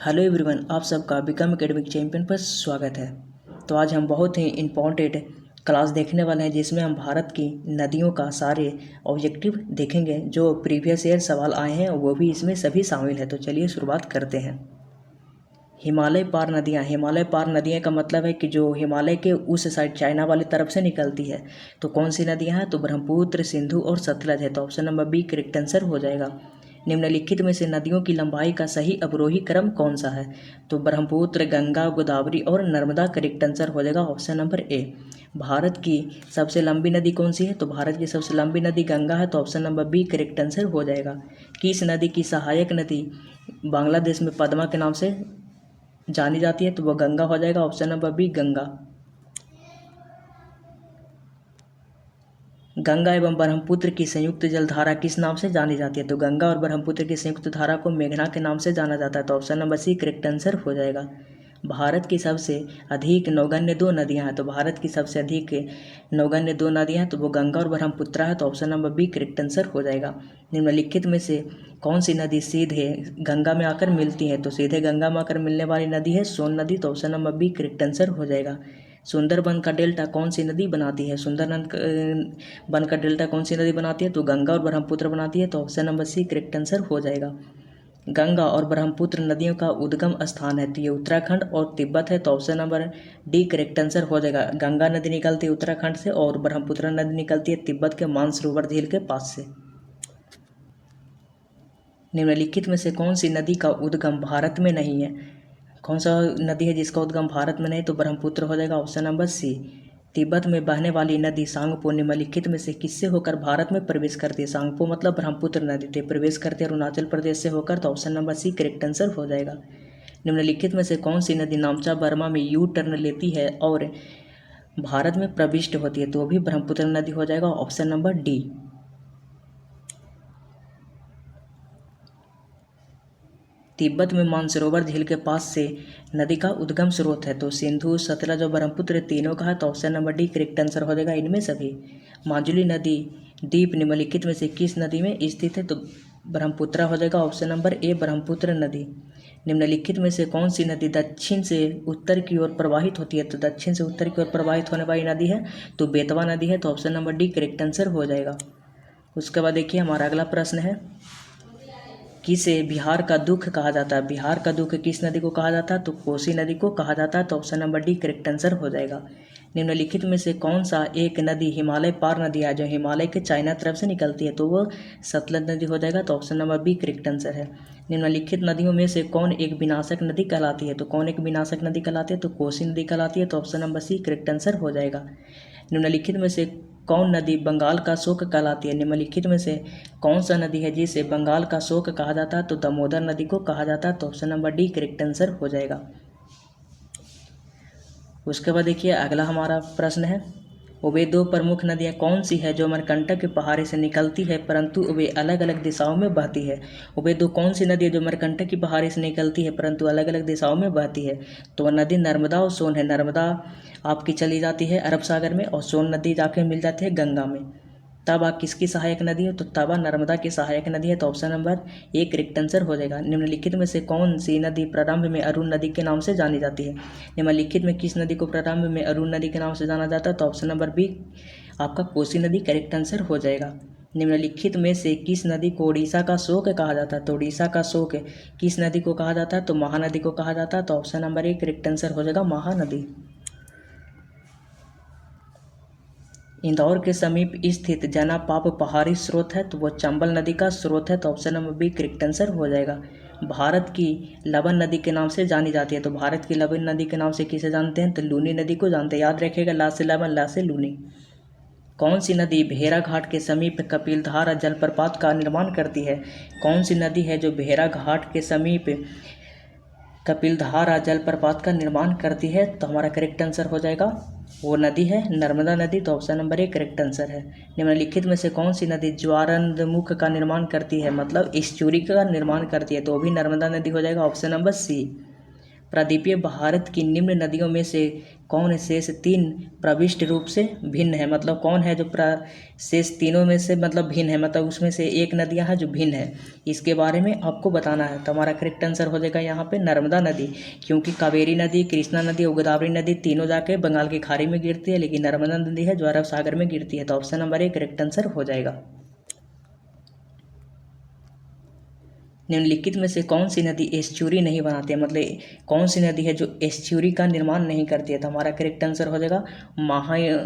Hello everyone, आप सबका become academic champion पर स्वागत है। तो आज हम बहुत ही इम्पोर्टेंट क्लास देखने वाले हैं जिसमें हम भारत की नदियों का सारे ऑब्जेक्टिव देखेंगे। जो प्रीवियस ईयर सवाल आए हैं वो भी इसमें सभी शामिल है। तो चलिए शुरुआत करते हैं। हिमालय पार नदियाँ का मतलब है कि जो हिमालय के उस साइड चाइना वाली तरफ से निकलती है। तो कौन सी नदियाँ हैं? तो ब्रह्मपुत्र, सिंधु और सतलज है। तो option number B correct answer हो जाएगा। निम्नलिखित में से नदियों की लंबाई का सही अवरोही क्रम कौन सा है? तो ब्रह्मपुत्र, गंगा, गोदावरी और नर्मदा करेक्ट आंसर हो जाएगा ऑप्शन नंबर ए। भारत की सबसे लंबी नदी कौन सी है? तो भारत की सबसे लंबी नदी गंगा है। तो option number B correct answer हो जाएगा। किस नदी की सहायक नदी बांग्लादेश में पद्मा के नाम से जानी जाती है? तो वह गंगा हो जाएगा option number B Ganga. Ganga एवं ब्रह्मपुत्र की संयुक्त जलधारा किस नाम से जानी जाती है? तो गंगा और ब्रह्मपुत्र की संयुक्त धारा को मेघना के नाम से जाना जाता है। तो option number C correct answer हो जाएगा। भारत की सबसे अधिक नौगण्य दो नदियां हैं। तो भारत की सबसे अधिक नौगण्य दो नदियां हैं तो वो गंगा और ब्रह्मपुत्र है। तो option number B correct answer हो जाएगा। निम्नलिखित में से कौन सी नदी सीधे गंगा में आकर मिलती है? तो सीधे गंगा में आकर मिलने वाली नदी है सोन नदी। तो option number B correct answer हो जाएगा। सुंदरबन का डेल्टा कौन सी नदी बनाती है? सुंदरबन का डेल्टा कौन सी नदी बनाती है? तो गंगा और ब्रह्मपुत्र बनाती है। तो option number C correct answer हो जाएगा। गंगा और ब्रह्मपुत्र नदियों का उद्गम स्थान है तो ये उत्तराखंड और तिब्बत है। तो option number D correct answer हो जाएगा। गंगा नदी निकलती है उत्तराखंड से और ब्रह्मपुत्र नदी निकलती है तिब्बत के मानसरोवर झील के पास से। निम्नलिखित में से कौन सी नदी का उद्गम भारत में नहीं है? कौन सा नदी है जिसका उद्गम भारत में नहीं? तो ब्रह्मपुत्र हो जाएगा ऑप्शन नंबर सी। तिब्बत में बहने वाली नदी सांगपो निम्नलिखित में से किससे होकर भारत में प्रवेश करती है? सांगपो मतलब ब्रह्मपुत्र नदी से प्रवेश करती है अरुणाचल प्रदेश से होकर। तो option number C correct answer हो जाएगा। निम्नलिखित में से कौन सी नदी नामचा बर्मा में यू टर्न लेती है और भारत में प्रविष्ट होती है? तो वो भी ब्रह्मपुत्र नदी हो जाएगा ऑप्शन नंबर डी। तिब्बत में मानसरोवर झील के पास से नदी का उद्गम स्रोत है तो सिंधु, सतलज और ब्रह्मपुत्र तीनों का है। तो option number D correct answer हो जाएगा इनमें सभी। माजुली नदी द्वीप निम्नलिखित में से किस नदी में स्थित है? तो ब्रह्मपुत्र हो जाएगा ऑप्शन नंबर ए ब्रह्मपुत्र नदी। निम्नलिखित में से कौन सी नदी दक्षिण से उत्तर की ओर प्रवाहित होती है? तो दक्षिण से उत्तर की ओर प्रवाहित होने वाली नदी है तो बेतवा नदी है। तो option number D correct answer हो जाएगा। उसके बाद देखिए हमारा अगला प्रश्न है, किसे बिहार का दुख कहा जाता है? बिहार का दुख किस नदी को कहा जाता है? तो कोसी नदी को कहा जाता है। तो option number D correct answer हो जाएगा। निम्नलिखित में से कौन सा एक नदी हिमालय पार नदी है जो हिमालय के चाइना तरफ से निकलती है? तो वो सतलज नदी हो जाएगा। तो option number B correct answer है। निम्नलिखित नदियों में से कौन एक विनाशक नदी कहलाती है? तो कौन एक विनाशक नदी कहलाती है? तो कोसी नदी कहलाती है। तो option number C correct answer हो जाएगा। निम्नलिखित में से कौन नदी बंगाल का शोक कहलाती है? निम्नलिखित में से कौन सा नदी है जिसे बंगाल का शोक कहा जाता है? तो दामोदर नदी को कहा जाता है। तो option number D correct answer हो जाएगा। उसके बाद देखिए अगला हमारा प्रश्न है, वे दो प्रमुख नदियाँ कौन सी है जो अमरकंटक की पहाड़ी से निकलती है परंतु वे अलग अलग दिशाओं में बहती है? वे दो कौन सी नदी है जो अमरकंटक की पहाड़ी से निकलती है परंतु अलग अलग दिशाओं में बहती है? तो वह नदी नर्मदा और सोन है। नर्मदा आपकी चली जाती है अरब सागर में और सोन नदी जाके मिल जाती है गंगा में। तवा किसकी सहायक नदी है? तो तवा नर्मदा की सहायक नदी है। तो option number A correct answer हो जाएगा। निम्नलिखित में से कौन सी नदी प्रारंभ में अरुण नदी के नाम से जानी जाती है? निम्नलिखित में किस नदी को प्रारंभ में अरुण नदी के नाम से जाना जाता है? तो ऑप्शन नंबर बी आपका कोसी नदी करेक्ट आंसर हो जाएगा। निम्नलिखित में से किस नदी को उड़ीसा का शोक कहा जाता है? तो उड़ीसा का शोक किस नदी को कहा जाता है? तो महानदी को कहा जाता है। तो option number A correct answer हो जाएगा महानदी। इंदौर के समीप स्थित जनापाप पहाड़ी स्रोत है तो वो चंबल नदी का स्रोत है। तो option number B correct answer हो जाएगा। भारत की लवन नदी के नाम से जानी जाती है तो भारत की लवन नदी के नाम से किसे जानते हैं? तो लूनी नदी को जानते हैं। याद रखिएगा ला से लवन ला से लूनी। कौन सी नदी भेड़ा घाट के समीप कपिलधारा जलप्रपात का निर्माण करती है? कौन सी नदी है जो भेड़ा घाट के समीप कपिलधारा जलप्रपात का निर्माण करती है? तो हमारा करेक्ट आंसर हो जाएगा वो नदी है नर्मदा नदी। तो option number A correct answer है। निम्नलिखित में से कौन सी नदी ज्वारंधमुख का निर्माण करती है मतलब एस्चुरी का निर्माण करती है? तो वो भी नर्मदा नदी हो जाएगा ऑप्शन नंबर सी। प्रायद्वीपीय भारत की निम्न नदियों में से कौन शेष 3 प्रविष्ट रूप से भिन्न है, मतलब कौन है जो शेष तीनों में से मतलब भिन्न है, मतलब उसमें से एक नदियां हैं जो भिन्न है, इसके बारे में आपको बताना है। तो हमारा करेक्ट आंसर हो जाएगा यहाँ पे नर्मदा नदी, क्योंकि कावेरी नदी, कृष्णा नदी और गोदावरी नदी तीनों जाके बंगाल की खाड़ी में गिरती है, लेकिन नर्मदा नदी है जो अरब सागर में गिरती है। तो option number A correct answer हो जाएगा। निम्नलिखित में से कौन सी नदी एस्चुरी नहीं बनाती है, मतलब कौन सी नदी है जो एस्चुरी का निर्माण नहीं करती है। तो हमारा करेक्ट आंसर हो जाएगा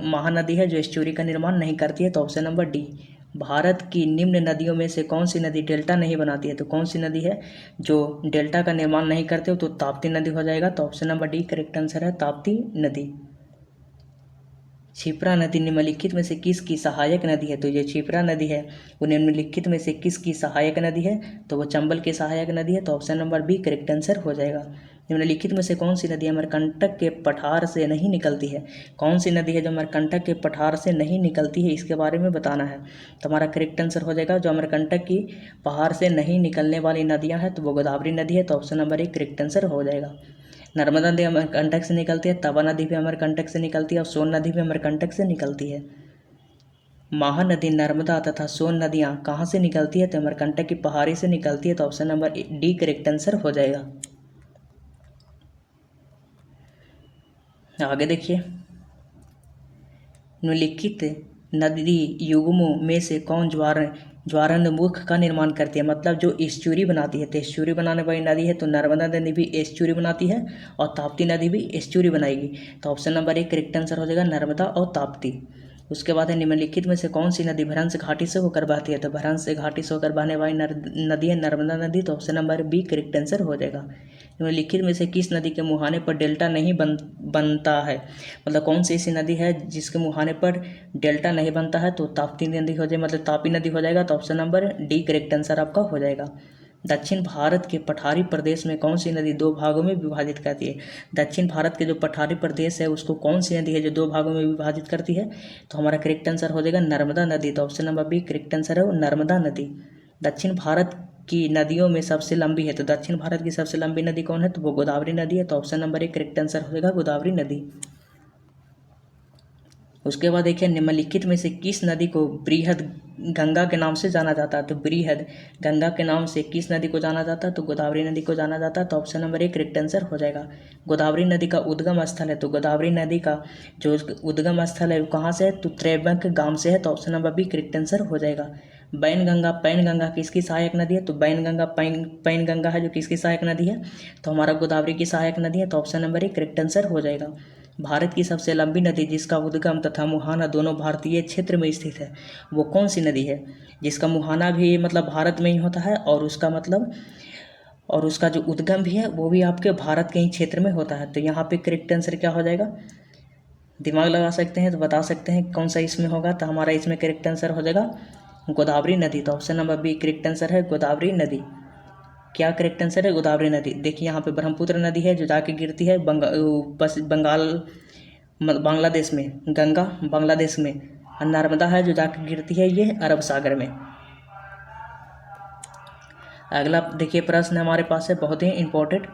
महानदी है जो एस्चुरी का निर्माण नहीं करती है। तो ऑप्शन नंबर डी। भारत की निम्न नदियों में से कौन सी नदी डेल्टा नहीं बनाती है, तो कौन सी नदी है जो डेल्टा का निर्माण नहीं करते हो, तो ताप्ती नदी हो जाएगा। तो option number D correct answer है ताप्ती नदी। क्षिप्रा नदी निम्नलिखित में से किसकी सहायक नदी है, तो ये क्षिप्रा नदी है वो निम्नलिखित में से किसकी सहायक नदी है, तो वो चंबल की सहायक नदी है। तो option number B correct answer हो जाएगा। निम्नलिखित में से कौन सी नदी अमरकंटक के पठार से नहीं निकलती है, कौन सी नदी है जो अमरकंटक के पठार से नहीं निकलती है, इसके बारे में बताना है। तो हमारा करेक्ट आंसर हो जाएगा जो अमरकंटक की पहाड़ से नहीं निकलने वाली नदियाँ हैं तो वो गोदावरी नदी है। तो ऑप्शन नंबर एक करेक्ट आंसर हो जाएगा। नर्मदा नदी अमरकंटक से निकलती है, तवा नदी भी अमरकंटक से निकलती है और सोन नदी भी अमरकंटक से निकलती है। महानदी, नर्मदा तथा सोन नदियाँ कहाँ से निकलती है, तो अमरकंटक की पहाड़ी से निकलती है। तो option number D correct answer हो जाएगा। आगे देखिए, निम्नलिखित नदी युग्मों में से कौन ज्वारनदमुख का निर्माण करती है, मतलब जो एस्चुरी बनाती है। तो एस्चुरी बनाने वाली नदी है तो नर्मदा नदी भी एस्चुरी बनाती है और ताप्ती नदी भी एस्चुरी बनाएगी। तो ऑप्शन नंबर एक करेक्ट आंसर हो जाएगा नर्मदा और ताप्ती। उसके बाद है निम्नलिखित में से कौन सी नदी भ्रंश घाटी से होकर बहती है, तो भ्रंश घाटी से होकर बहने वाली नदी है नर्मदा नदी। तो option number B correct answer हो जाएगा। निम्नलिखित में से किस नदी के मुहाने पर डेल्टा नहीं बनता है, मतलब कौन सी ऐसी नदी है जिसके मुहाने पर डेल्टा नहीं बनता है, तो ताप्ती नदी हो जाए, मतलब तापी नदी हो जाएगा। तो option number D correct answer आपका हो जाएगा। दक्षिण भारत के पठारी प्रदेश में कौन सी नदी 2 भागों में विभाजित करती है, दक्षिण भारत के जो पठारी प्रदेश है उसको कौन सी नदी है जो 2 भागों में विभाजित करती है, तो हमारा करेक्ट आंसर हो जाएगा नर्मदा नदी। तो option number B correct answer है वो नर्मदा नदी। दक्षिण भारत की नदियों में सबसे लंबी है, तो दक्षिण भारत की सबसे लंबी नदी कौन है, तो वो गोदावरी नदी है। तो ऑप्शन नंबर एक करेक्ट आंसर हो जाएगा गोदावरी नदी। उसके बाद देखिए, निम्नलिखित में से किस नदी को बृहद गंगा के नाम से जाना जाता है, तो बृहद गंगा के नाम से किस नदी को जाना जाता है, तो गोदावरी नदी को जाना जाता है। तो ऑप्शन नंबर एक करेक्ट आंसर हो जाएगा। गोदावरी नदी का उद्गम स्थल है, तो गोदावरी नदी का जो उद्गम स्थल है वो कहाँ से है, तो त्रैबंक गांव से है। तो option number B correct answer हो जाएगा। पैनगंगा किसकी सहायक नदी है, तो पैनगंगा है जो किसकी सहायक नदी है, तो हमारा गोदावरी की सहायक नदी है। तो ऑप्शन नंबर एक करेक्ट आंसर हो जाएगा। भारत की सबसे लंबी नदी जिसका उद्गम तथा मुहाना दोनों भारतीय क्षेत्र में स्थित है, वो कौन सी नदी है जिसका मुहाना भी मतलब भारत में ही होता है और उसका जो उद्गम भी है वो भी आपके भारत के ही क्षेत्र में होता है। तो यहाँ पे करेक्ट आंसर क्या हो जाएगा, दिमाग लगा सकते हैं तो बता सकते हैं कौन सा इसमें होगा। तो हमारा इसमें करेक्ट आंसर हो जाएगा गोदावरी नदी। तो option number B correct answer है गोदावरी नदी। क्या करेक्ट आंसर है गोदावरी नदी। देखिए यहाँ पे ब्रह्मपुत्र नदी है जो जाके गिरती है बांग्लादेश में, गंगा बांग्लादेश में, और नर्मदा है जो जाके गिरती है ये अरब सागर में। अगला देखिए प्रश्न हमारे पास है बहुत ही इंपॉर्टेंट,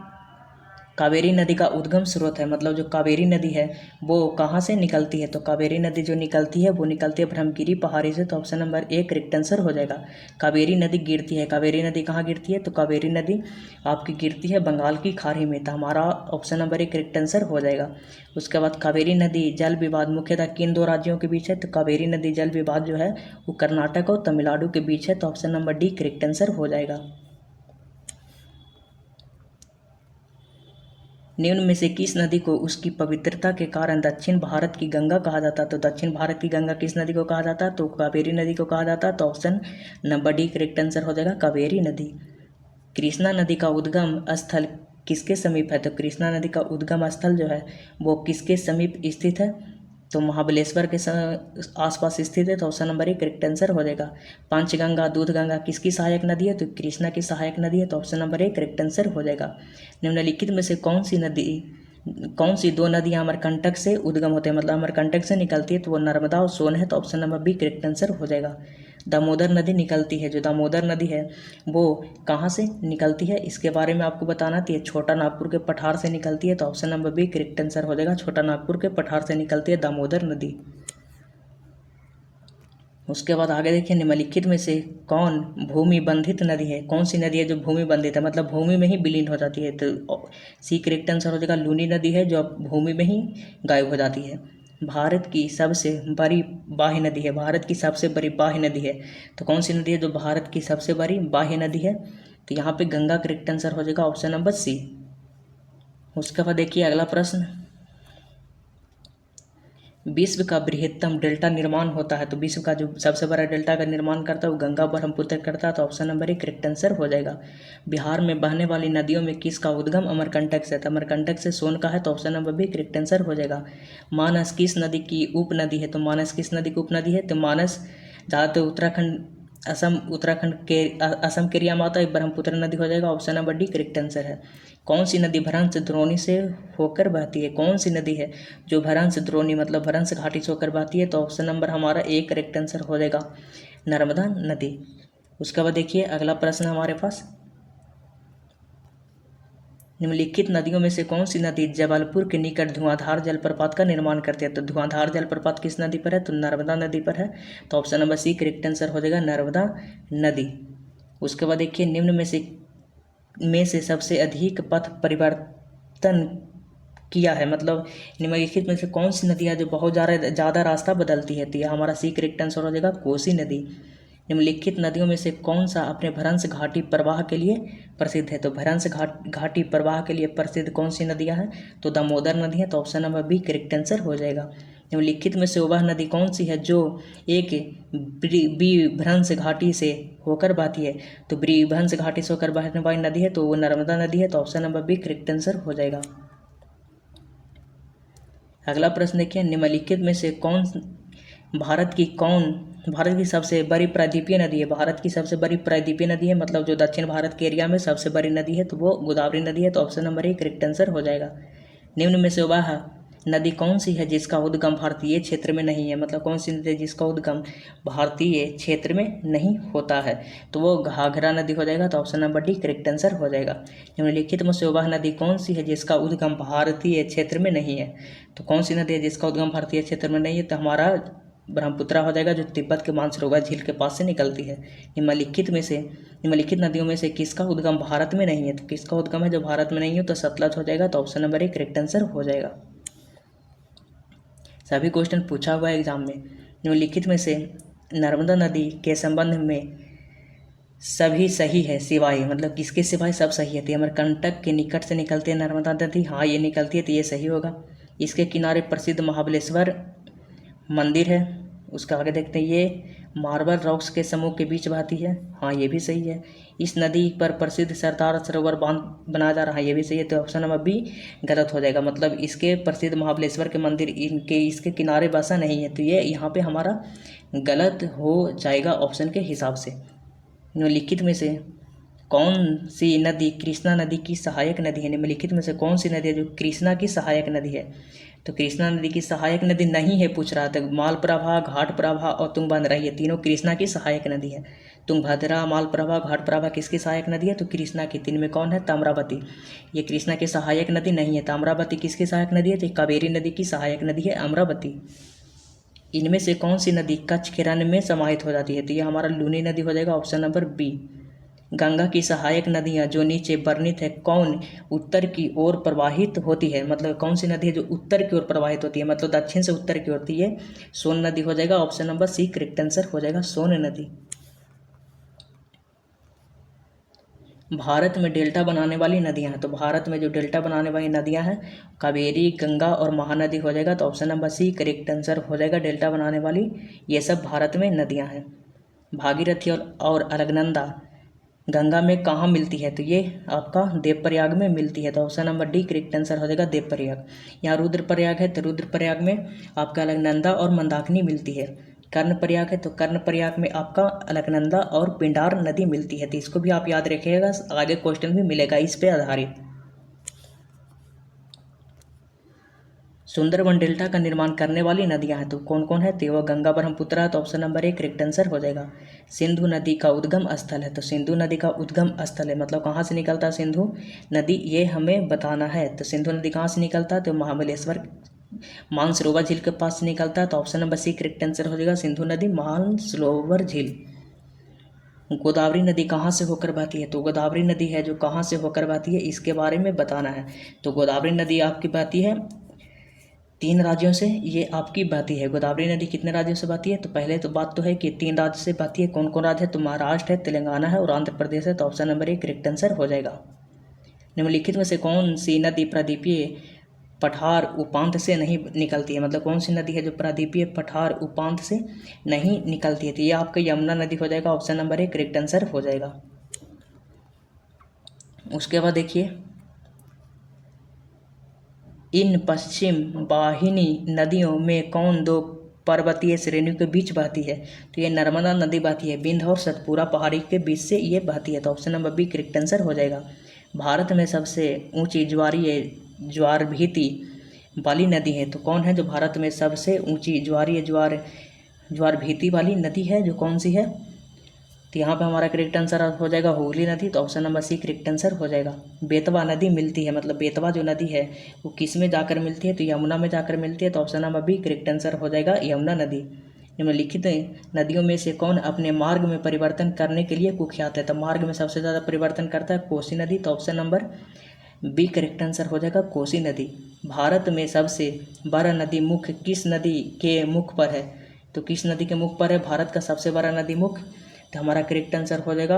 कावेरी नदी का उद्गम स्रोत है, मतलब जो कावेरी नदी है वो कहाँ से निकलती है, तो कावेरी नदी जो निकलती है वो निकलती है ब्रह्मगिरी पहाड़ी से। तो ऑप्शन नंबर एक करेक्ट आंसर हो जाएगा। कावेरी नदी गिरती है, कावेरी नदी कहाँ गिरती है, तो कावेरी नदी आपकी गिरती है बंगाल की खाड़ी में। तो हमारा ऑप्शन नंबर एक करेक्ट आंसर हो जाएगा। उसके बाद कावेरी नदी जल विवाद मुख्यतः किन 2 राज्यों के बीच है, तो कावेरी नदी जल विवाद जो है वो कर्नाटक और तमिलनाडु के बीच है। तो option number D correct answer हो जाएगा। निम्न में से किस नदी को उसकी पवित्रता के कारण दक्षिण भारत की गंगा कहा जाता है, तो दक्षिण भारत की गंगा किस नदी को कहा जाता है, तो कावेरी नदी को कहा जाता है। तो option number D correct answer हो जाएगा कावेरी नदी। कृष्णा नदी का उद्गम स्थल किसके समीप है, तो कृष्णा नदी का उद्गम स्थल जो है वो किसके समीप स्थित है, तो महाबलेश्वर के आसपास स्थित है। तो ऑप्शन नंबर एक करेक्ट आंसर हो जाएगा। पंचगंगा दूधगंगा किसकी सहायक नदी है, तो कृष्णा की सहायक नदी है। तो ऑप्शन नंबर एक करेक्ट आंसर हो जाएगा। निम्नलिखित में से कौन सी नदी कौन सी दो नदियाँ अमरकंटक से उद्गम होते हैं, मतलब अमरकंटक से निकलती है, तो वो नर्मदा और सोन है। तो option number B correct answer हो जाएगा। दामोदर नदी निकलती है, जो दामोदर नदी है वो कहाँ से निकलती है, इसके बारे में आपको बताना थी। छोटा नागपुर के पठार से निकलती है, तो option number B correct answer हो जाएगा। छोटा नागपुर के पठार से निकलती है दामोदर नदी। उसके बाद आगे देखिए, निम्नलिखित में से कौन भूमि बंधित नदी है, कौन सी नदी है जो भूमि बंधित है, मतलब भूमि में ही विलीन हो जाती है। तो सी करेक्ट आंसर हो जाएगा, लूनी नदी है जो भूमि में ही गायब हो जाती है। भारत की सबसे बड़ी बाह्य नदी है, भारत की सबसे बड़ी बाह्य नदी है, तो कौन सी नदी है जो भारत की सबसे बड़ी बाह्य नदी है, तो यहाँ पे गंगा करेक्ट आंसर हो जाएगा, ऑप्शन नंबर सी। उसके बाद देखिए अगला प्रश्न, विश्व का बृहत्तम डेल्टा निर्माण होता है, तो विश्व का जो सबसे बड़ा डेल्टा का निर्माण करता है वो गंगा ब्रह्मपुत्र करता है, तो ऑप्शन नंबर एक करेक्ट आंसर हो जाएगा। बिहार में बहने वाली नदियों में किसका उद्गम अमरकंटक से, तो अमरकंटक से सोन का है, तो option number B correct answer हो जाएगा। मानस किस नदी की उपनदी है, तो मानस किस नदी की उपनदी है, तो मानस ज़्यादातर उत्तराखंड के असम के एरिया में आता है, ब्रह्मपुत्र नदी हो जाएगा, option number D correct answer है। कौन सी नदी भ्रंश द्रोणी से होकर बहती है, कौन सी नदी है जो भ्रंश द्रोणी मतलब भ्रंश घाटी से होकर बहती है, तो ऑप्शन नंबर हमारा ए करेक्ट आंसर हो जाएगा, नर्मदा नदी। उसके बाद देखिए अगला प्रश्न हमारे पास, निम्नलिखित नदियों में से कौन सी नदी जबलपुर के निकट धुआंधार जलप्रपात का निर्माण करती है, तो धुआंधार जलप्रपात किस नदी पर है, तो नर्मदा नदी पर है, तो option number C correct answer हो जाएगा, नर्मदा नदी। उसके बाद देखिए, निम्न में से सबसे अधिक पथ परिवर्तन किया है, मतलब निम्नलिखित में से कौन सी नदी है जो बहुत ज़्यादा रास्ता बदलती है, तो यह हमारा सी करेक्ट आंसर हो जाएगा, कोसी नदी। निम्नलिखित नदियों में से कौन सा अपने भ्रंश घाटी प्रवाह के लिए प्रसिद्ध है, तो भ्रंश घाटी प्रवाह के लिए प्रसिद्ध कौन सी नदियां हैं, तो दामोदर नदी है, तो option number B correct answer हो जाएगा। निम्नलिखित में से वह नदी कौन सी है जो एक भ्रंश घाटी से होकर बहती है, तो भ्रंश घाटी से होकर बहने वाली नदी है तो वो नर्मदा नदी है, तो option number B correct answer हो जाएगा। अगला प्रश्न देखिए, निम्नलिखित में से भारत की सबसे बड़ी प्रायद्वीपीय नदी है, भारत की सबसे बड़ी प्रायद्वीपीय नदी है, मतलब जो दक्षिण भारत के एरिया में सबसे बड़ी नदी है, तो वो गोदावरी नदी है, तो option number A correct answer हो जाएगा। निम्न में से वह नदी कौन सी है जिसका उद्गम भारतीय क्षेत्र में नहीं है, मतलब कौन सी नदी है जिसका उद्गम भारतीय क्षेत्र में नहीं होता है, तो वो घाघरा नदी हो जाएगा, तो option number D correct answer हो जाएगा। निम्नलिखित में से वह नदी कौन सी है जिसका उद्गम भारतीय क्षेत्र में नहीं है, तो कौन सी नदी है जिसका उद्गम भारतीय क्षेत्र में नहीं है, तो हमारा ब्रह्मपुत्रा हो जाएगा, जो तिब्बत के मानसरोवर झील के पास से निकलती है। निम्नलिखित नदियों में से किसका उद्गम भारत में नहीं है, तो किसका उद्गम है जो भारत में नहीं है, तो सतलज हो जाएगा, तो option number A correct answer हो जाएगा। सभी क्वेश्चन पूछा हुआ है एग्जाम में। निम्नलिखित में से नर्मदा नदी के संबंध में सभी सही है सिवाय, मतलब किसके सिवाय सब सही है, तो अमरकंटक के निकट से निकलती है नर्मदा नदी, हाँ ये निकलती है, तो ये सही होगा। इसके किनारे प्रसिद्ध महाबलेश्वर मंदिर है। उसका आगे देखते हैं, ये मार्बल रॉक्स के समूह के बीच बहती है, हाँ ये भी सही है। इस नदी पर प्रसिद्ध सरदार सरोवर बांध बनाया जा रहा है, ये भी सही है, तो ऑप्शन नंबर बी गलत हो जाएगा, मतलब इसके प्रसिद्ध महाबलेश्वर के मंदिर इसके किनारे बसा नहीं है, तो ये यहाँ पे हमारा गलत हो जाएगा ऑप्शन के हिसाब से। निम्नलिखित में से कौन सी नदी कृष्णा नदी की सहायक नदी है, निम्नलिखित में से कौन सी नदी है जो कृष्णा की सहायक नदी है, तो कृष्णा नदी की सहायक नदी नहीं है पूछ रहा था। मालप्रभा, घाटप्रभा और तुंगभद्रा, ये तीनों कृष्णा की सहायक नदी है। तुंगभद्रा, मालप्रभा, घाटप्रभा किसकी सहायक नदी है, तो कृष्णा की। तीन में कौन है, ताम्रावती, ये कृष्णा की सहायक नदी नहीं है। ताम्रावती किसकी सहायक नदी है, तो कावेरी नदी की सहायक नदी है अमरावती। इनमें से कौन सी नदी कच्छ के रण में समाहित हो जाती है, तो ये हमारा लूनी नदी हो जाएगा, ऑप्शन नंबर बी। गंगा की सहायक नदियाँ जो नीचे वर्णित है कौन उत्तर की ओर प्रवाहित होती है, मतलब कौन सी नदी है जो उत्तर की ओर प्रवाहित होती है, मतलब दक्षिण से उत्तर की ओर, होती है सोन नदी हो जाएगा, option number C correct answer हो जाएगा, सोन नदी। भारत में डेल्टा बनाने वाली नदियां हैं, तो भारत में जो डेल्टा बनाने वाली नदियां हैं कावेरी, गंगा और महानदी हो जाएगा, तो option number C correct answer हो जाएगा, डेल्टा बनाने वाली ये सब भारत में नदियां हैं। भागीरथी और अलकनंदा गंगा में कहाँ मिलती है, तो ये आपका देवप्रयाग में मिलती है, तो option number D correct answer हो जाएगा, देवप्रयाग। यहाँ रुद्रप्रयाग है, तो रुद्रप्रयाग में आपका अलकनंदा और मंदाकिनी मिलती है। कर्णप्रयाग है, तो कर्णप्रयाग में आपका अलकनंदा और पिंडार नदी मिलती है, तो इसको भी आप याद रखिएगा, आगे क्वेश्चन भी मिलेगा इस पे आधारित। सुंदरबन डेल्टा का निर्माण करने वाली नदियां हैं तो कौन कौन है, तो वह गंगा ब्रह्मपुत्र है, तो ऑप्शन नंबर 1 करेक्ट आंसर हो जाएगा। सिंधु नदी का उद्गम स्थल है, तो सिंधु नदी का उद्गम स्थल है मतलब कहाँ से निकलता है सिंधु नदी, ये हमें बताना है। तो सिंधु नदी कहाँ से निकलता है, तो महाबलेश्वर मानसरोवर झील के पास से निकलता है, तो option number C correct answer हो जाएगा, सिंधु नदी मानसरोवर झील। गोदावरी नदी कहाँ से होकर बहती है, तो गोदावरी नदी है जो कहाँ से होकर बहती है इसके बारे में बताना है। तो गोदावरी नदी आपकी बहती है 3 राज्यों से, ये आपकी बहती है। गोदावरी नदी कितने राज्यों से बहती है, तो पहले तो बात तो है कि 3 राज्य से बहती है। कौन कौन राज्य है, तो महाराष्ट्र है, तेलंगाना है और आंध्र प्रदेश है, तो ऑप्शन नंबर 1 करेक्ट आंसर हो जाएगा। निम्नलिखित में से कौन सी नदी प्रायद्वीपीय पठार उपांत से नहीं निकलती है, मतलब कौन सी नदी है जो प्रायद्वीपीय पठार उपांत से नहीं निकलती है, तो ये आपका यमुना नदी हो जाएगा, ऑप्शन नंबर 1 करेक्ट आंसर हो जाएगा। उसके बाद देखिए, इन पश्चिम वाहिनी नदियों में कौन 2 पर्वतीय श्रेणियों के बीच बहती है, तो ये नर्मदा नदी बहती है, विंध्य और सतपुरा पहाड़ी के बीच से ये बहती है, तो option number B correct answer हो जाएगा। भारत में सबसे ऊंची ज्वार भीति वाली नदी है, तो कौन है जो भारत में सबसे ऊंची ज्वार भीति वाली नदी है, जो कौन सी है, तो यहाँ पे हमारा करेक्ट आंसर हो जाएगा हुगली नदी, तो option number C correct answer हो जाएगा। बेतवा नदी मिलती है, मतलब बेतवा जो नदी है वो किस में जाकर मिलती है, तो यमुना में जाकर मिलती है, तो option number B correct answer हो जाएगा, यमुना नदी। निम्नलिखित नदियों में से कौन अपने मार्ग में परिवर्तन करने के लिए कुख्यात है, तो मार्ग में सबसे ज़्यादा परिवर्तन करता है कोसी नदी, तो option number B correct answer हो जाएगा, कोसी नदी। भारत में सबसे बड़ा नदी मुख किस नदी के मुख पर है, तो किस नदी के मुख पर है भारत का सबसे बड़ा नदी मुख, तो हमारा करेक्ट आंसर हो जाएगा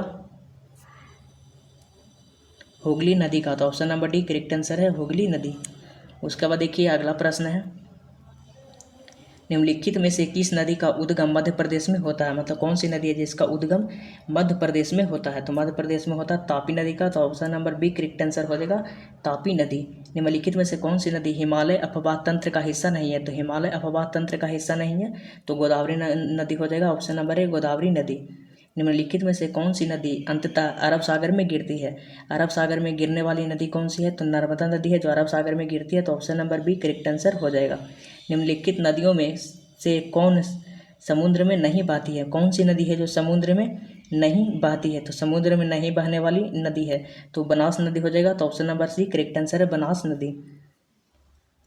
हुगली नदी का, तो option number D correct answer है, हुगली नदी। उसके बाद देखिए अगला प्रश्न है, निम्नलिखित में से किस नदी का उद्गम मध्य प्रदेश में होता है, मतलब कौन सी नदी है जिसका उद्गम मध्य प्रदेश में होता है, तो मध्य प्रदेश में होता है तापी नदी का, तो option number B correct answer हो जाएगा, तापी नदी। निम्नलिखित में से कौन सी नदी हिमालय अपवाह तंत्र का हिस्सा नहीं है, तो हिमालय अपवाह तंत्र का हिस्सा नहीं है, तो गोदावरी नदी हो जाएगा, ऑप्शन नंबर ए गोदावरी नदी। निम्नलिखित में से कौन सी नदी अंततः अरब सागर में गिरती है, अरब सागर में गिरने वाली नदी कौन सी है, तो नर्मदा नदी है जो अरब सागर में गिरती है, तो option number B correct answer हो जाएगा। निम्नलिखित नदियों में से कौन समुद्र में नहीं बहती है, कौन सी नदी है जो समुद्र में नहीं बहती है, तो समुद्र में नहीं बहने वाली नदी है तो बनास नदी हो जाएगा, तो option number C correct answer है, बनास नदी।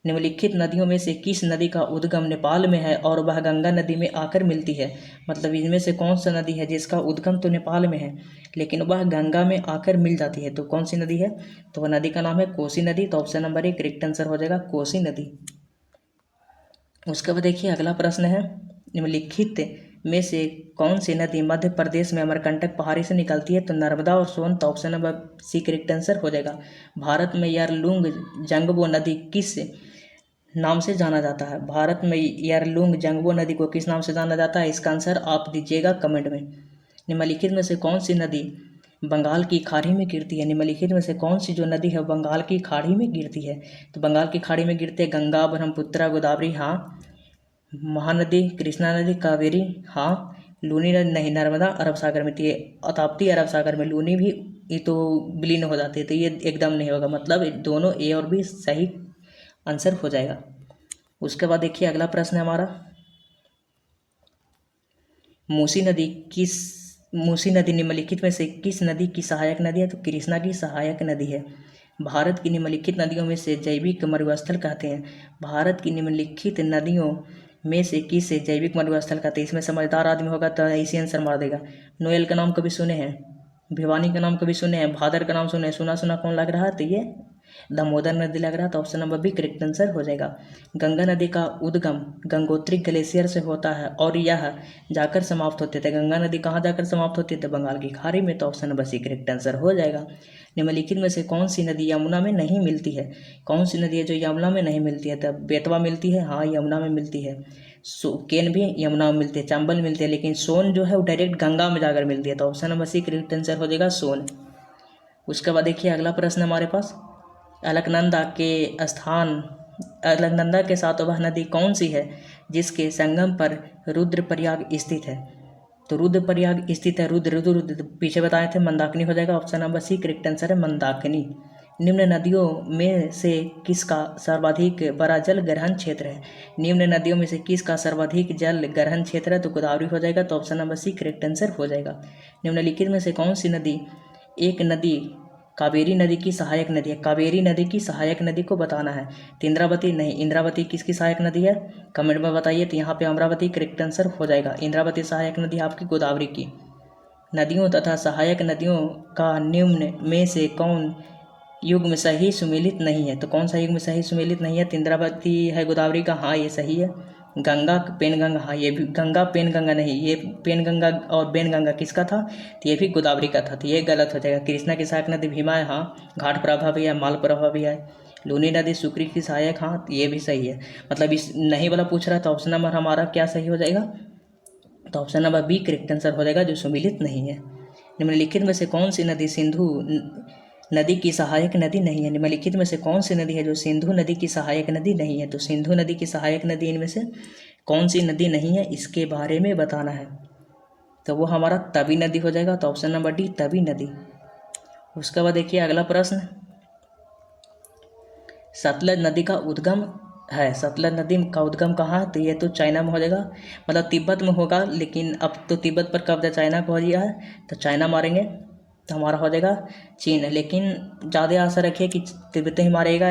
निम्नलिखित नदियों में से किस नदी का उद्गम नेपाल में है और वह गंगा नदी में आकर मिलती है, मतलब इनमें से कौन सा नदी है जिसका उद्गम तो नेपाल में है लेकिन वह गंगा में आकर मिल जाती है, तो कौन सी नदी है, तो वह नदी का नाम है कोसी नदी, तो option number A correct answer हो जाएगा, कोसी नदी। उसके बाद देखिए अगला प्रश्न है, निम्नलिखित में से कौन सी नदी मध्य प्रदेश में अमरकंटक पहाड़ी से निकलती है, तो नर्मदा और सोन, तो option number C correct answer हो जाएगा। भारत में यारलुंग जंगबो नदी किस नाम से जाना जाता है, भारत में यारलुंग जंगबो नदी को किस नाम से जाना जाता है, इसका आंसर आप दीजिएगा कमेंट में। निम्नलिखित में से कौन सी नदी बंगाल की खाड़ी में गिरती है, निम्नलिखित में से कौन सी जो नदी है बंगाल की खाड़ी में गिरती है, तो बंगाल की खाड़ी में गिरते गंगा, ब्रह्मपुत्र, गोदावरी हाँ, महानदी, कृष्णा नदी, कावेरी हाँ, लूनी नदी नहीं, नर्मदा अरब सागर में, तो ताप्ती अरब सागर में, लूनी भी ये तो विलीन हो जाती है, तो ये एकदम नहीं होगा, मतलब दोनों ए और बी सही आंसर हो जाएगा। उसके बाद देखिए अगला प्रश्न है हमारा, मूसी नदी निम्नलिखित में से किस नदी की सहायक नदी है, तो कृष्णा की सहायक नदी है। भारत की निम्नलिखित नदियों में से जैविक मरुस्थल कहते हैं, भारत की निम्नलिखित नदियों में से किसे जैविक मरुस्थल कहते हैं, इसमें समझदार आदमी होगा तो ऐसी आंसर मार देगा। नोएल का नाम कभी सुने हैं, भिवानी का नाम कभी सुने हैं, भादर का नाम सुने हैं, सुना कौन लग रहा है, तो ये दामोदर नदी लग रहा है, तो option number B correct answer हो जाएगा। गंगा नदी का उद्गम गंगोत्री ग्लेशियर से होता है और यह जाकर समाप्त होते थे, गंगा नदी कहाँ जाकर समाप्त होती है, तो बंगाल की खाड़ी में, तो option number C correct answer हो जाएगा। निम्नलिखित में से कौन सी नदी यमुना में नहीं मिलती है, कौन सी नदी है जो यमुना में नहीं मिलती है, तो बेतवा मिलती है हाँ, यमुना में मिलती है, केन भी यमुना में मिलती है, चंबल मिलती है, लेकिन सोन जो है वो डायरेक्ट गंगा में जाकर मिलती है, तो option number C correct answer हो जाएगा, सोन। उसके बाद देखिए अगला प्रश्न हमारे पास, अलकनंदा के साथ वह नदी कौन सी है जिसके संगम पर रुद्रप्रयाग स्थित है, तो रुद्रप्रयाग स्थित है, रुद्र पीछे बताए थे मंदाकिनी हो जाएगा, option number C correct answer है, मंदाकिनी। निम्न नदियों में से किसका सर्वाधिक बड़ा जल ग्रहण क्षेत्र है? निम्न नदियों में से किसका सर्वाधिक जल ग्रहण क्षेत्र है? तो गोदावरी हो जाएगा। तो option number C correct answer हो जाएगा। निम्नलिखित में से कौन सी नदी एक नदी कावेरी नदी की सहायक नदी है? कावेरी नदी की सहायक नदी को बताना है। तो इंद्रावती नहीं, इंद्रावती किसकी सहायक नदी है? कमेंट में बताइए। तो यहाँ पे अमरावती करेक्ट आंसर हो जाएगा। इंद्रावती सहायक नदी आपकी गोदावरी की। नदियों तथा सहायक नदियों का निम्न में से कौन युग्म सही सुमेलित नहीं है? तो कौन सा युग्म सही सुमेलित नहीं है? तो इंद्रावती है गोदावरी का, हाँ ये सही है। गंगा पेनगंगा, हाँ ये भी गंगा पेनगंगा नहीं, ये पेनगंगा और बेनगंगा किसका था? तो ये भी गोदावरी का था। तो ये गलत हो जाएगा। कृष्णा की सहायक नदी भीमा है, हाँ। घाट प्रभा भी है, माल प्रभा भी है। लूनी नदी सुक्री की सहायक, हाँ ये भी सही है। मतलब इस नहीं वाला पूछ रहा है। तो ऑप्शन नंबर हमारा क्या सही हो जाएगा? तो option number B correct answer हो जाएगा, जो सुमेलित नहीं है। निम्नलिखित में से कौन सी नदी सिंधु नदी की सहायक नदी नहीं है? निम्नलिखित में से कौन सी नदी है जो सिंधु नदी की सहायक नदी नहीं है? तो सिंधु नदी की सहायक नदी इनमें से कौन सी नदी नहीं है, इसके बारे में बताना है। तो वो हमारा तवी नदी हो जाएगा। तो ऑप्शन नंबर डी तवी नदी। उसके बाद देखिए अगला प्रश्न, सतलज नदी का उद्गम है। सतलज नदी का उद्गम कहाँ है? तो ये तो चाइना में हो जाएगा, मतलब तिब्बत में होगा, लेकिन अब तो तिब्बत पर कब्जा चाइना का हो गया है। तो चाइना मारेंगे तो हमारा हो जाएगा चीन। लेकिन ज़्यादा आशा रखिए कि तिब्बत ही मारेगा।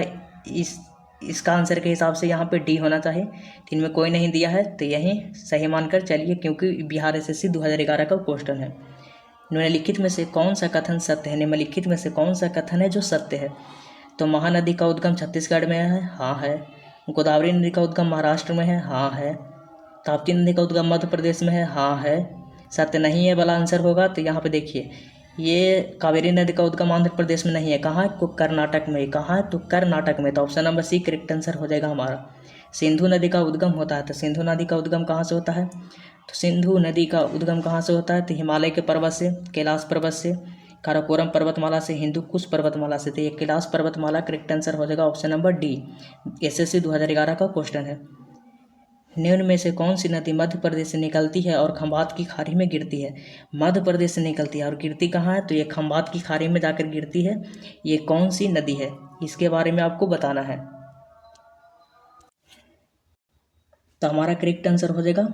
इसका आंसर के हिसाब से यहाँ पे डी होना चाहिए। तो इनमें कोई नहीं दिया है, तो यही सही मानकर चलिए, क्योंकि बिहार एसएससी 2011 का क्वेश्चन है। निम्नलिखित में से कौन सा कथन सत्य है? निम्नलिखित में से कौन सा कथन है जो सत्य है? तो महानदी का उद्गम छत्तीसगढ़ में है, हाँ है। गोदावरी नदी का उद्गम महाराष्ट्र में है, हाँ है। ताप्ती नदी का उद्गम मध्य प्रदेश में है, हाँ है। सत्य नहीं है वाला आंसर होगा। तो यहाँ पे देखिए, ये कावेरी नदी का उद्गम आंध्र प्रदेश में नहीं है, कहाँ है? तो कर्नाटक में। कहाँ है? तो कर्नाटक में। तो option number C correct answer हो जाएगा हमारा। सिंधु नदी का उद्गम होता है। तो सिंधु नदी का उद्गम कहाँ से होता है? तो सिंधु नदी का उद्गम कहाँ से होता है? तो हिमालय के पर्वत से, कैलाश पर्वत से, काराकोरम पर्वतमाला से, हिंदू कुश पर्वतमाला से। तो ये कैलाश पर्वतमाला करेक्ट आंसर हो जाएगा, ऑप्शन नंबर डी। एसएससी 2011 का क्वेश्चन है। निम्न में से कौन सी नदी मध्य प्रदेश से निकलती है और खंभात की खाड़ी में गिरती है? मध्य प्रदेश से निकलती है और गिरती कहाँ है? तो ये खंभात की खाड़ी में जाकर गिरती है। ये कौन सी नदी है, इसके बारे में आपको बताना है। तो हमारा करेक्ट आंसर हो जाएगा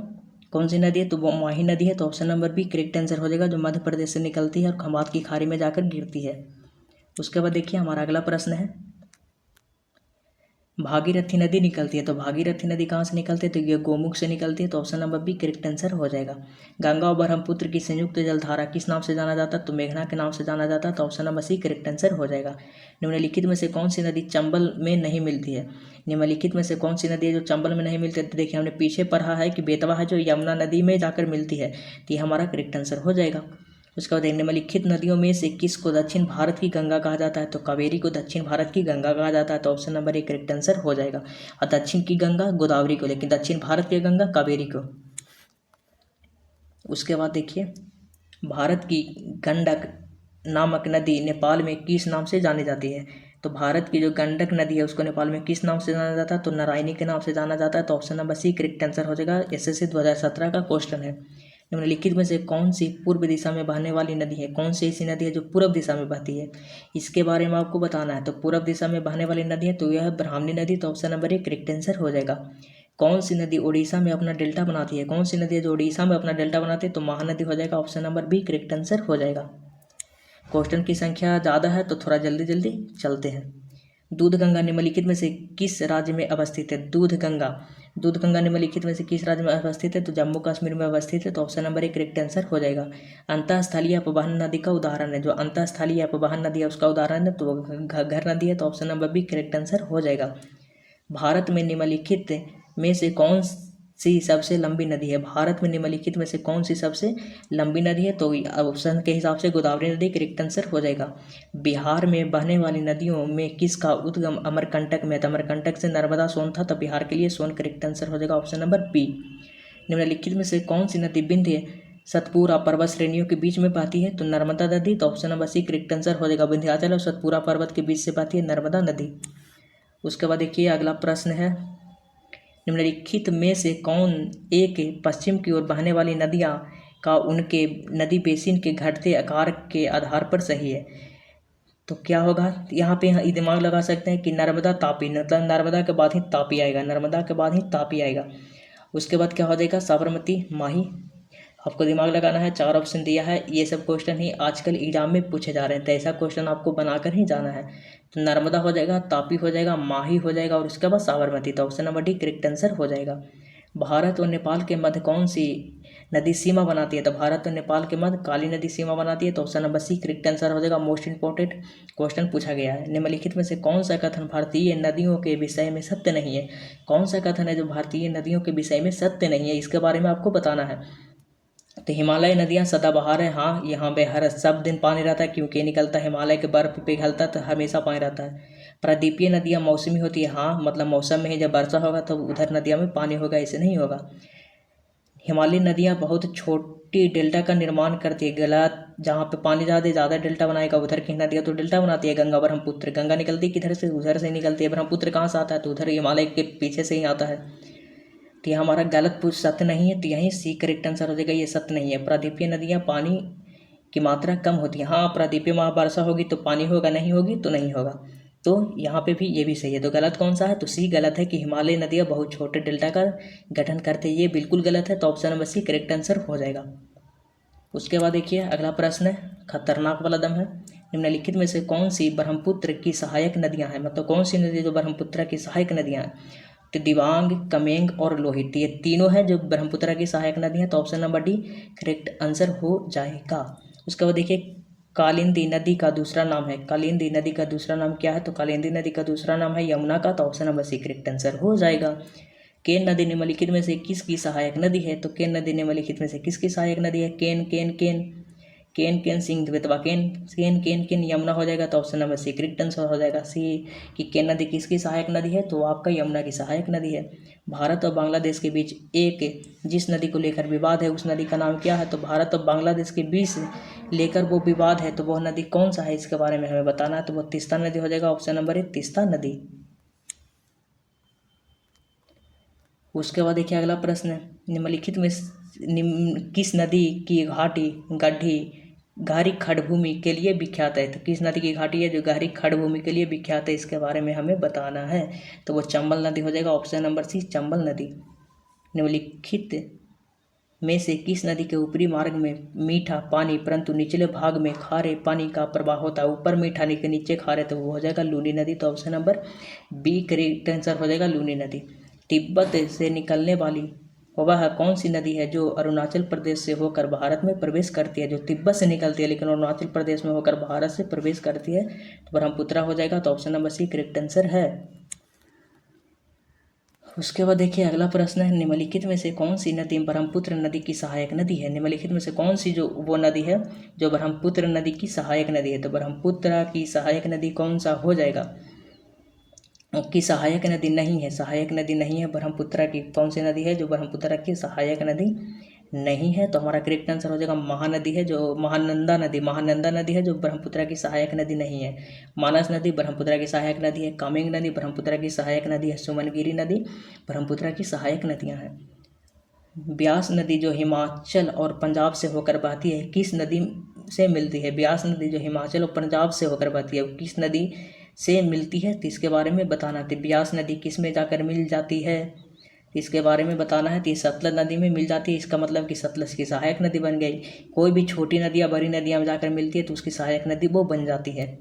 कौन सी नदी है? तो वो माही नदी है। तो option number B correct answer हो जाएगा, जो मध्य प्रदेश से निकलती है और खंभात की खाड़ी में जाकर गिरती है। उसके बाद देखिए हमारा अगला प्रश्न है, भागीरथी नदी निकलती है। तो भागीरथी नदी कहाँ से निकलती है? तो ये गोमुख से निकलती है। तो option number B correct answer हो जाएगा। गंगा और ब्रह्मपुत्र की संयुक्त जलधारा किस नाम से जाना जाता है? तो मेघना के नाम से जाना जाता है। तो option number C correct answer हो जाएगा। निम्नलिखित में से कौन सी नदी चंबल में नहीं मिलती है? निम्नलिखित में से कौन सी नदी है जो चंबल में नहीं मिलती है? तो देखिए हमने पीछे पढ़ा है कि बेतवा है जो यमुना नदी में जाकर मिलती है। तो ये हमारा करेक्ट आंसर हो जाएगा। उसके बाद निम्नलिखित नदियों में से किसको दक्षिण भारत की गंगा कहा जाता है? तो कावेरी को दक्षिण भारत की गंगा कहा जाता है। तो ऑप्शन नंबर एक करेक्ट आंसर हो जाएगा। और दक्षिण की गंगा गोदावरी को, लेकिन दक्षिण भारत की गंगा कावेरी को। उसके बाद देखिए, भारत की गंडक नामक नदी नेपाल में किस नाम से जानी जाती है? तो भारत की जो गंडक नदी है उसको नेपाल में किस नाम से जाना जाता है? तो नारायणी के नाम से जाना जाता है। तो option number C correct answer हो जाएगा। एसएससी 2017 का क्वेश्चन है। निम्नलिखित में से कौन सी पूर्व दिशा में बहने वाली नदी है? कौन सी ऐसी नदी है जो पूर्व दिशा में बहती है? इसके बारे में आपको बताना है। तो पूर्व दिशा में बहने वाली नदी है तो यह है ब्राह्मणी नदी। तो ऑप्शन नंबर एक करेक्ट आंसर हो जाएगा। कौन सी नदी उड़ीसा में अपना डेल्टा बनाती है? कौन सी नदी है जो उड़ीसा में अपना डेल्टा बनाती है? तो महानदी हो जाएगा। Option number B correct answer हो जाएगा। क्वेश्चन की संख्या ज़्यादा है तो थोड़ा जल्दी जल्दी चलते हैं। दूधगंगा निम्नलिखित में से किस राज्य में अवस्थित है? दूधगंगा निम्नलिखित में से किस राज्य में अवस्थित है? तो जम्मू कश्मीर में अवस्थित है। तो ऑप्शन नंबर एक करेक्ट आंसर हो जाएगा। अंतःस्थलीय अपवहन नदी का उदाहरण है, जो अंतःस्थलीय अपवहन नदी है उसका उदाहरण है तो घग्गर नदी है। तो option number B correct answer हो जाएगा। भारत में निम्नलिखित में से कौन सी सबसे लंबी नदी है? भारत में निम्नलिखित में से कौन सी सबसे लंबी नदी है? तो ऑप्शन के हिसाब से गोदावरी नदी करेक्ट आंसर हो जाएगा। बिहार में बहने वाली नदियों में किसका उद्गम अमरकंटक में? तो अमरकंटक से नर्मदा सोन था, तो बिहार के लिए सोन करेक्ट आंसर हो जाएगा, ऑप्शन नंबर बी। निम्नलिखित में से कौन सी नदी विंध्य सतपुरा पर्वत श्रेणियों के बीच में बहती है? तो नर्मदा नदी। तो option number C correct answer हो जाएगा। विंध्याचल और सतपुरा पर्वत के बीच से बहती है नर्मदा नदी। उसके बाद देखिए अगला प्रश्न है, निम्नलिखित में से कौन एक पश्चिम की ओर बहने वाली नदियाँ का उनके नदी बेसिन के घटते आकार के आधार पर सही है? तो क्या होगा, यहाँ पे ये दिमाग लगा सकते हैं कि नर्मदा तापी, मतलब नर्मदा के बाद ही तापी आएगा, नर्मदा के बाद ही तापी आएगा। उसके बाद क्या हो जाएगा, साबरमती, माही। आपको दिमाग लगाना है, 4 ऑप्शन दिया है। ये सब क्वेश्चन ही आजकल एग्जाम में पूछे जा रहे हैं, तो ऐसा क्वेश्चन आपको बनाकर ही जाना है। तो नर्मदा हो जाएगा, तापी हो जाएगा, माही हो जाएगा और उसके बाद साबरमती। तो option number D correct answer हो जाएगा। भारत और नेपाल के मध्य कौन सी नदी सीमा बनाती है, तो भारत और नेपाल के मध्य काली नदी सीमा बनाती है। तो option number C correct answer हो जाएगा। मोस्ट इंपॉर्टेंट क्वेश्चन पूछा गया है। निम्नलिखित में से कौन सा कथन भारतीय नदियों के विषय में सत्य नहीं है, कौन सा कथन है जो भारतीय नदियों के विषय में सत्य नहीं है, इसके बारे में आपको बताना है। तो हिमालय नदियाँ सदाबहार है, हाँ, यहाँ पे हर सब दिन पानी रहता है क्योंकि निकलता है हिमालय के बर्फ पिघलता है तो हमेशा पानी रहता है। प्रायद्वीपीय नदियाँ मौसमी होती है, हाँ, मतलब मौसम में ही जब वर्षा होगा तो उधर नदियों में पानी होगा, ऐसे नहीं होगा। हिमालयी नदियाँ बहुत छोटी डेल्टा का निर्माण करती है, गलत। जहाँ पे पानी ज़्यादा डेल्टा बनाएगा उधर की नदियाँ तो डेल्टा बनाती है। गंगा ब्रह्मपुत्र, गंगा निकलती है किधर से, उधर से निकलती है। ब्रह्मपुत्र कहाँ से आता है, तो उधर हिमालय के पीछे से ही आता है। तो यह हमारा गलत पूछ सत्य नहीं है, तो यहीं सी करेक्ट आंसर हो जाएगा, ये सत्य नहीं है। प्रायद्वीपीय नदियाँ पानी की मात्रा कम होती है, हाँ, प्रायद्वीपीय में वर्षा होगी तो पानी होगा, नहीं होगी तो नहीं होगा। तो यहाँ पे भी ये भी सही है। तो गलत कौन सा है, तो सी गलत है कि हिमालय नदियाँ बहुत छोटे डेल्टा का गठन करते हैं, ये बिल्कुल गलत है। तो option number C correct answer हो जाएगा। उसके बाद देखिए अगला प्रश्न है, खतरनाक वाला दम है। निम्नलिखित में से कौन सी ब्रह्मपुत्र की सहायक नदियाँ हैं, मतलब कौन सी नदी जो ब्रह्मपुत्र की सहायक नदियाँ हैं। तो दिबांग, कमेंग और लोहित, ये तीनों हैं जो ब्रह्मपुत्र की सहायक नदी हैं। तो option number D correct answer हो जाएगा। उसके बाद देखिए कालिंदी नदी का दूसरा नाम है, कालिंदी नदी का दूसरा नाम क्या है, तो कालिंदी नदी का दूसरा नाम है यमुना का। तो option number C correct answer हो जाएगा। केन नदी निम्नलिखित में से किसकी सहायक नदी है, तो केन नदी निम्नलिखित में से किसकी सहायक नदी है। केन केन केन केन केन सिंह बेतवा, केन केन केन केन यमुना हो जाएगा। तो option number C correct answer हो जाएगा सी, कि केन नदी किसकी सहायक नदी है, तो आपका यमुना की सहायक नदी है। भारत और बांग्लादेश के बीच एक जिस नदी को लेकर विवाद है उस नदी का नाम क्या है, तो भारत और बांग्लादेश के बीच लेकर वो विवाद है, तो वह नदी कौन सा है, इसके बारे में हमें बताना है। तो वह तीस्ता नदी हो जाएगा। ऑप्शन नंबर ए तीस्ता नदी। उसके बाद देखिए अगला प्रश्न है, निम्नलिखित में किस नदी की घाटी गड्ढी गहरी खड़भूमि के लिए विख्यात है, तो किस नदी की घाटी है जो गहरी खड़भूमि के लिए विख्यात है, इसके बारे में हमें बताना है। तो वो चंबल नदी हो जाएगा। ऑप्शन नंबर सी चंबल नदी। निम्नलिखित में से किस नदी के ऊपरी मार्ग में मीठा पानी परंतु निचले भाग में खारे पानी का प्रवाह होता है, ऊपर मीठा के नीचे खारे, तो वो हो जाएगा लूनी नदी। तो option number B correct answer हो जाएगा लूनी नदी। तिब्बत से निकलने वाली वह कौन सी नदी है जो अरुणाचल प्रदेश से होकर भारत में प्रवेश करती है, जो तिब्बत से निकलती है लेकिन अरुणाचल प्रदेश में होकर भारत से प्रवेश करती है, तो ब्रह्मपुत्र हो जाएगा। तो option number C correct answer है। उसके बाद देखिए अगला प्रश्न है, निम्नलिखित में से कौन सी नदी ब्रह्मपुत्र नदी की सहायक नदी है। निम्नलिखित में से कौन सी जो वो नदी है जो ब्रह्मपुत्र नदी की सहायक नदी है, तो ब्रह्मपुत्र की सहायक नदी कौन सा हो जाएगा, की सहायक नदी नहीं है, सहायक नदी नहीं है ब्रह्मपुत्र की। कौन सी नदी है जो ब्रह्मपुत्र की सहायक नदी नहीं है, तो हमारा करेक्ट आंसर हो जाएगा महानदी है, जो महानंदा नदी है जो ब्रह्मपुत्र की सहायक नदी नहीं है। मानस नदी ब्रह्मपुत्र की सहायक नदी है। कामेंग नदी ब्रह्मपुत्र की सहायक नदी है। सुमनगिरी नदी ब्रह्मपुत्र की सहायक नदियाँ हैं। ब्यास नदी जो हिमाचल और पंजाब से होकर बहती है किस नदी से मिलती है, ब्यास नदी जो हिमाचल और पंजाब से होकर बहती है वो किस नदी से मिलती है, तो इसके बारे में बताना है। ब्यास नदी किस में जाकर मिल जाती है, इसके बारे में बताना है। तो ये सतलज नदी में मिल जाती है, इसका मतलब कि सतलज की सहायक नदी बन गई। कोई भी छोटी नदी या बड़ी नदियाँ में जाकर मिलती है तो उसकी सहायक नदी वो बन जाती है।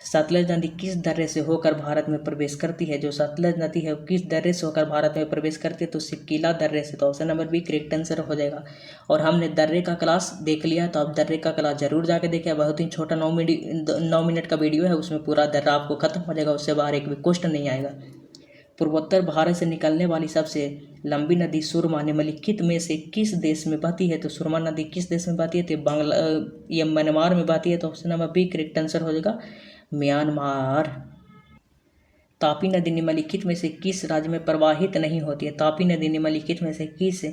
सतलज नदी किस दर्रे से होकर भारत में प्रवेश करती है, जो सतलज नदी है वो किस दर्रे से होकर भारत में प्रवेश करती है, तो सिक्किला दर्रे से। तो option number B correct answer हो जाएगा। और हमने दर्रे का क्लास देख लिया, तो आप दर्रे का क्लास जरूर जाके देखिए, बहुत ही छोटा 9 मिनट का वीडियो है, उसमें पूरा दर्रा आपको खत्म हो जाएगा, उससे बाहर एक भी क्वेश्चन नहीं आएगा। पूर्वोत्तर भारत से निकलने वाली सबसे लंबी नदी सुरमा निम्नलिखित में से किस देश में बहती है, तो सुरमा नदी किस देश में बहती है, तो ये म्यांमार में बहती है। तो option number B correct answer हो जाएगा म्यांमार। तापी नदी निम्नलिखित में से किस राज्य में प्रवाहित नहीं होती है, तापी नदी निम्नलिखित में से किस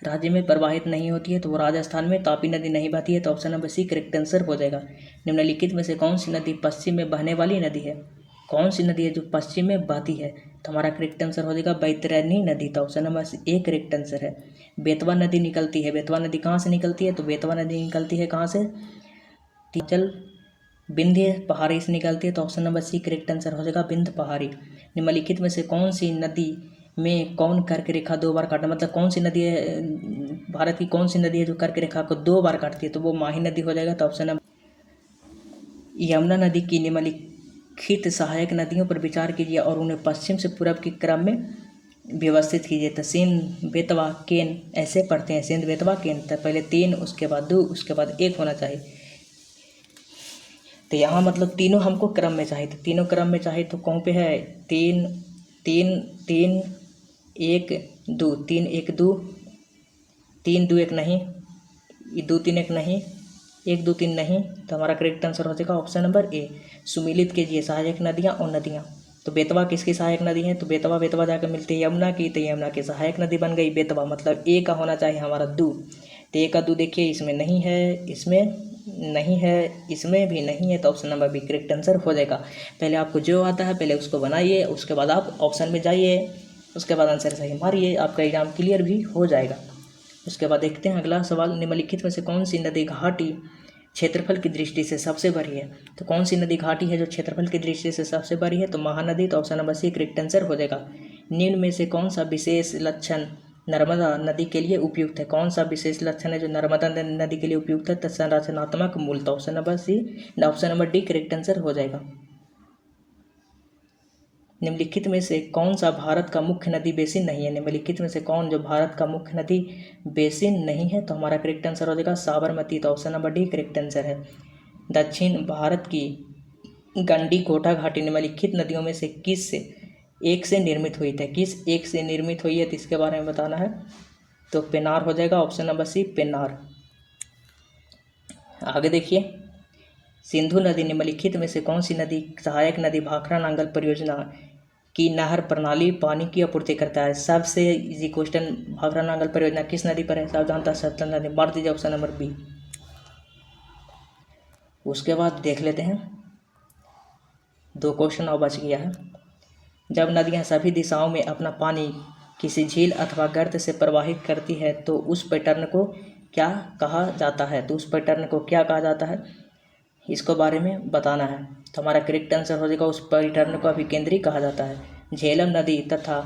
राज्य में प्रवाहित नहीं होती है, तो वो राजस्थान में तापी नदी नहीं बहती है। तो option number C correct answer हो जाएगा। निम्नलिखित में से कौन सी नदी पश्चिम में बहने वाली नदी है, कौन सी नदी है जो पश्चिम में बहती है, तो हमारा करेक्ट आंसर हो जाएगा बैतरणी नदी। तो option number A correct answer है। बेतवा नदी निकलती है, बेतवा नदी कहाँ से निकलती है, तो बेतवा नदी निकलती है कहाँ से, हिमाचल विंध्य पहाड़ी से निकलती है, तो option number C correct answer हो जाएगा विंध्य पहाड़ी। निम्नलिखित में से कौन सी नदी में कौन कर्क रेखा 2 बार काटना, मतलब कौन सी नदी है, भारत की कौन सी नदी है जो कर्क रेखा को 2 बार काटती है, तो वो माही नदी हो जाएगा। तो ऑप्शन नंबर यमुना नदी की निम्नलिखित सहायक नदियों पर विचार कीजिए और उन्हें पश्चिम से पूर्व के क्रम में व्यवस्थित कीजिए। तो सिंध, बेतवा, केन ऐसे पढ़ते हैं, सिंध, बेतवा, केन। तो पहले 3, उसके बाद 2, उसके बाद 1 होना चाहिए। तो यहाँ मतलब तीनों हमको क्रम में चाहिए, तो तीनों क्रम में चाहिए तो कौन पे है, 3 3 3 1 2, 3 1 2, 3 2 1 नहीं, 2 3 1 नहीं, 1 2 3 नहीं। तो हमारा करेक्ट आंसर हो जाएगा ऑप्शन नंबर ए। सुमिलित कीजिए सहायक नदियाँ और नदियाँ। तो बेतवा किसकी सहायक नदी है, तो बेतवा जाकर मिलती है यमुना की, तो यमुना की सहायक नदी बन गई बेतवा, मतलब ए का होना चाहिए हमारा 2। तो ए का 2 देखिए इसमें नहीं है, इसमें नहीं है, इसमें भी नहीं है, तो option number B correct answer हो जाएगा। पहले आपको जो आता है पहले उसको बनाइए, उसके बाद आप ऑप्शन में जाइए, उसके बाद आंसर सही मारिए, आपका एग्जाम क्लियर भी हो जाएगा। उसके बाद देखते हैं अगला सवाल, निम्नलिखित में से कौन सी नदी घाटी क्षेत्रफल की दृष्टि से सबसे बड़ी है। तो कौन सी नदी घाटी है जो क्षेत्रफल की दृष्टि से सबसे बड़ी है, तो महानदी। तो option number C correct answer हो जाएगा। निम्न में से कौन सा विशेष लक्षण नर्मदा नदी के लिए उपयुक्त है, कौन सा विशेष लक्षण है जो नर्मदा नदी के लिए उपयुक्त है, तो संरचनात्मक मूल। तो option number C, option number D correct answer हो जाएगा। निम्नलिखित में से कौन सा भारत का मुख्य नदी बेसिन नहीं है, निम्नलिखित में से कौन जो भारत का मुख्य नदी बेसिन नहीं है, तो हमारा करेक्ट आंसर हो जाएगा साबरमती। तो option number D correct answer है। दक्षिण भारत की गंडीकोटा घाटी निम्नलिखित नदियों में से किस एक से निर्मित हुई थी, किस एक से निर्मित हुई है, तो इसके बारे में बताना है। तो पेनार हो जाएगा, ऑप्शन नंबर सी पेनार। आगे देखिए, सिंधु नदी निम्नलिखित में से कौन सी नदी सहायक नदी भाखड़ा नांगल परियोजना की नहर प्रणाली पानी की आपूर्ति करता है। सबसे इजी क्वेश्चन, भाखड़ा नांगल परियोजना किस नदी पर है, सब जानता है सतलज नदी, मार दीजिए ऑप्शन नंबर बी। उसके बाद देख लेते हैं, 2 क्वेश्चन और बच गया है। जब नदियां सभी दिशाओं में अपना पानी किसी झील अथवा गर्त से प्रवाहित करती है तो उस पैटर्न को क्या कहा जाता है, तो उस पैटर्न को क्या कहा जाता है, इसको बारे में बताना है। तो हमारा करेक्ट आंसर हो जाएगा उस पैटर्न को अभिकेंद्री कहा जाता है। झेलम नदी तथा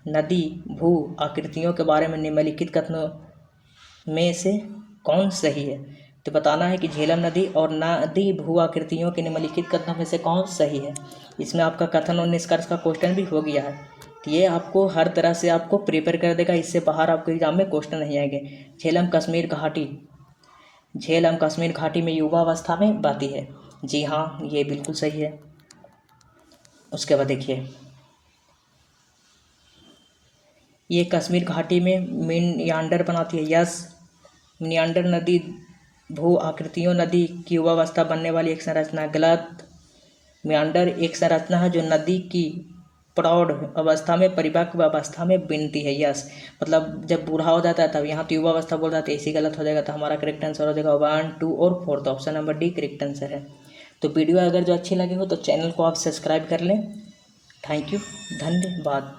नदी भू आकृतियों के बारे में निम्नलिखित कथनों में से कौन सही है, तो बताना है कि झेलम नदी और नदी भू आकृतियों के निम्नलिखित कथनों में से कौन सही है। इसमें आपका कथन और निष्कर्ष का क्वेश्चन भी हो गया है, तो ये आपको हर तरह से आपको प्रिपेयर कर देगा, इससे बाहर आपके एग्जाम में क्वेश्चन नहीं आएंगे। झेलम कश्मीर घाटी, झेलम कश्मीर घाटी में युवावस्था में बहती है, जी हाँ ये बिल्कुल सही है। उसके बाद देखिए, ये कश्मीर घाटी में मियान्डर बनाती है, यस। मियान्डर नदी भू आकृतियों नदी की युवावस्था बनने वाली एक संरचना, गलत। मियान्डर एक संरचना है जो नदी की प्रौढ़ अवस्था में परिपक्व अवस्था में बनती है, यस। मतलब जब बूढ़ा हो जाता है तब यहाँ तो युवा अवस्था बोल जाते हैं, इसी गलत हो जाएगा। तो हमारा करेक्ट आंसर हो जाएगा 1 2 और 4, तो option number D correct answer है। तो वीडियो अगर जो अच्छी लगी हो तो चैनल को आप सब्सक्राइब कर लें। थैंक यू, धन्यवाद।